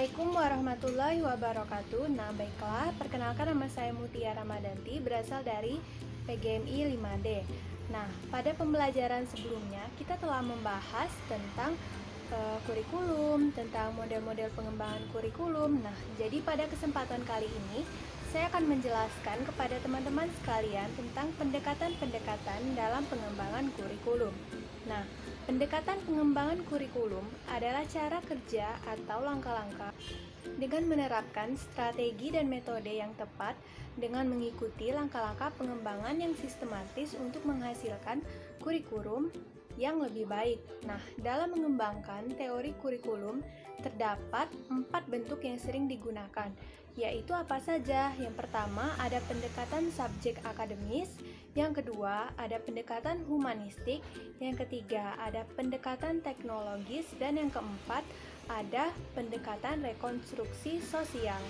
Assalamualaikum warahmatullahi wabarakatuh. Nah, baiklah, perkenalkan nama saya Mutia Ramadanti, berasal dari PGMI 5D. Nah, pada pembelajaran sebelumnya kita telah membahas tentang kurikulum, tentang model-model pengembangan kurikulum. Nah, jadi pada kesempatan kali ini saya akan menjelaskan kepada teman-teman sekalian tentang pendekatan-pendekatan dalam pengembangan kurikulum. Nah, pendekatan pengembangan kurikulum adalah cara kerja atau langkah-langkah dengan menerapkan strategi dan metode yang tepat dengan mengikuti langkah-langkah pengembangan yang sistematis untuk menghasilkan kurikulum yang lebih baik. Nah, dalam mengembangkan teori kurikulum terdapat 4 bentuk yang sering digunakan, yaitu apa saja? Yang pertama ada pendekatan subjek akademis, yang kedua ada pendekatan humanistik, yang ketiga ada pendekatan teknologis, dan yang keempat ada pendekatan rekonstruksi sosial.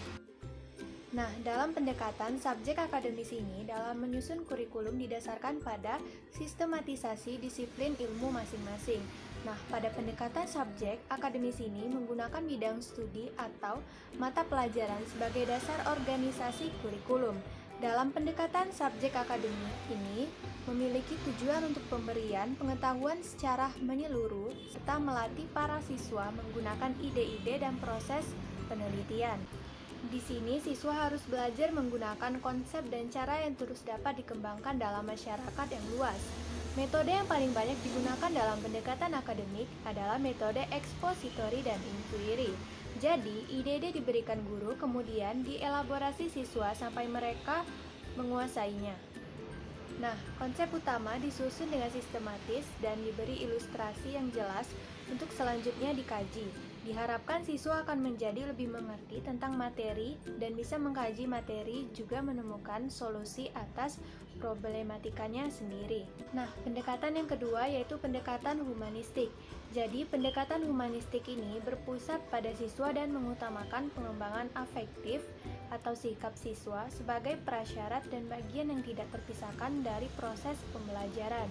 Nah, dalam pendekatan subjek akademis ini, dalam menyusun kurikulum didasarkan pada sistematisasi disiplin ilmu masing-masing. Nah, pada pendekatan subjek akademis ini menggunakan bidang studi atau mata pelajaran sebagai dasar organisasi kurikulum. Dalam pendekatan subjek akademik ini memiliki tujuan untuk pemberian pengetahuan secara menyeluruh serta melatih para siswa menggunakan ide-ide dan proses penelitian. Di sini, siswa harus belajar menggunakan konsep dan cara yang terus dapat dikembangkan dalam masyarakat yang luas. Metode yang paling banyak digunakan dalam pendekatan akademik adalah metode ekspositori dan inquiry. Jadi, ide-ide diberikan guru, kemudian dielaborasi siswa sampai mereka menguasainya. Nah, konsep utama disusun dengan sistematis dan diberi ilustrasi yang jelas untuk selanjutnya dikaji. Diharapkan siswa akan menjadi lebih mengerti tentang materi dan bisa mengkaji materi juga menemukan solusi atas problematikanya sendiri. Nah, pendekatan yang kedua yaitu pendekatan humanistik. Jadi, pendekatan humanistik ini berpusat pada siswa dan mengutamakan pengembangan afektif atau sikap siswa sebagai prasyarat dan bagian yang tidak terpisahkan dari proses pembelajaran.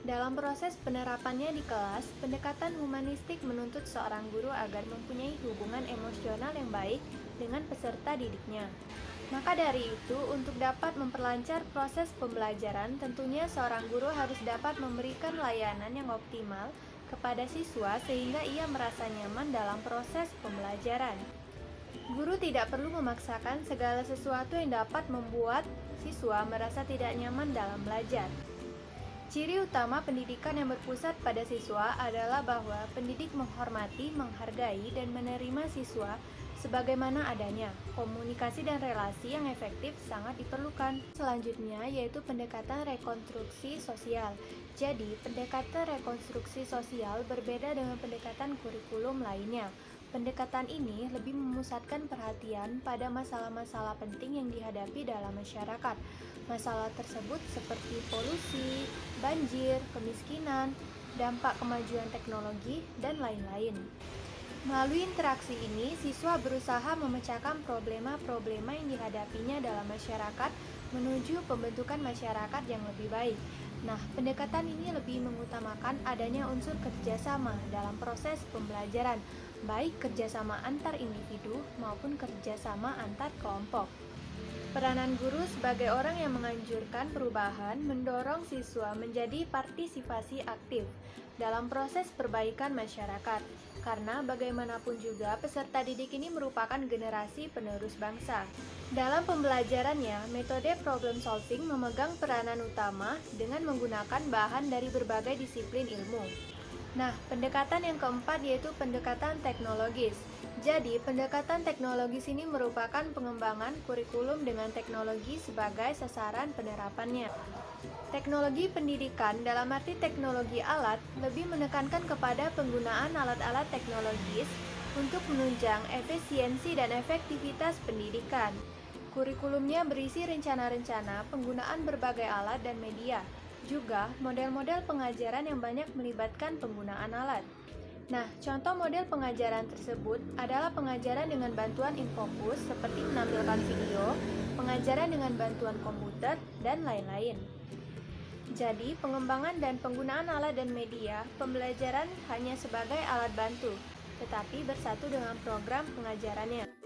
Dalam proses penerapannya di kelas, pendekatan humanistik menuntut seorang guru agar mempunyai hubungan emosional yang baik dengan peserta didiknya. Maka dari itu, untuk dapat memperlancar proses pembelajaran, tentunya seorang guru harus dapat memberikan layanan yang optimal kepada siswa sehingga ia merasa nyaman dalam proses pembelajaran. Guru tidak perlu memaksakan segala sesuatu yang dapat membuat siswa merasa tidak nyaman dalam belajar. Ciri utama pendidikan yang berpusat pada siswa adalah bahwa pendidik menghormati, menghargai, dan menerima siswa sebagaimana adanya. Komunikasi dan relasi yang efektif sangat diperlukan. Selanjutnya yaitu pendekatan rekonstruksi sosial. Jadi, pendekatan rekonstruksi sosial berbeda dengan pendekatan kurikulum lainnya. Pendekatan ini lebih memusatkan perhatian pada masalah-masalah penting yang dihadapi dalam masyarakat. Masalah tersebut seperti polusi, banjir, kemiskinan, dampak kemajuan teknologi, dan lain-lain. Melalui interaksi ini, siswa berusaha memecahkan problema-problema yang dihadapinya dalam masyarakat menuju pembentukan masyarakat yang lebih baik. Nah, pendekatan ini lebih mengutamakan adanya unsur kerjasama dalam proses pembelajaran, baik kerjasama antar individu maupun kerjasama antar kelompok. Peranan guru sebagai orang yang menganjurkan perubahan mendorong siswa menjadi partisipasi aktif dalam proses perbaikan masyarakat, karena bagaimanapun juga peserta didik ini merupakan generasi penerus bangsa. Dalam pembelajarannya, metode problem solving memegang peranan utama dengan menggunakan bahan dari berbagai disiplin ilmu. Nah, pendekatan yang keempat yaitu pendekatan teknologis. Jadi, pendekatan teknologis ini merupakan pengembangan kurikulum dengan teknologi sebagai sasaran penerapannya. Teknologi pendidikan dalam arti teknologi alat lebih menekankan kepada penggunaan alat-alat teknologis untuk menunjang efisiensi dan efektivitas pendidikan. Kurikulumnya berisi rencana-rencana penggunaan berbagai alat dan media, juga model-model pengajaran yang banyak melibatkan penggunaan alat. Nah, contoh model pengajaran tersebut adalah pengajaran dengan bantuan infocus seperti menampilkan video, pengajaran dengan bantuan komputer, dan lain-lain. Jadi, pengembangan dan penggunaan alat dan media pembelajaran hanya sebagai alat bantu, tetapi bersatu dengan program pengajarannya.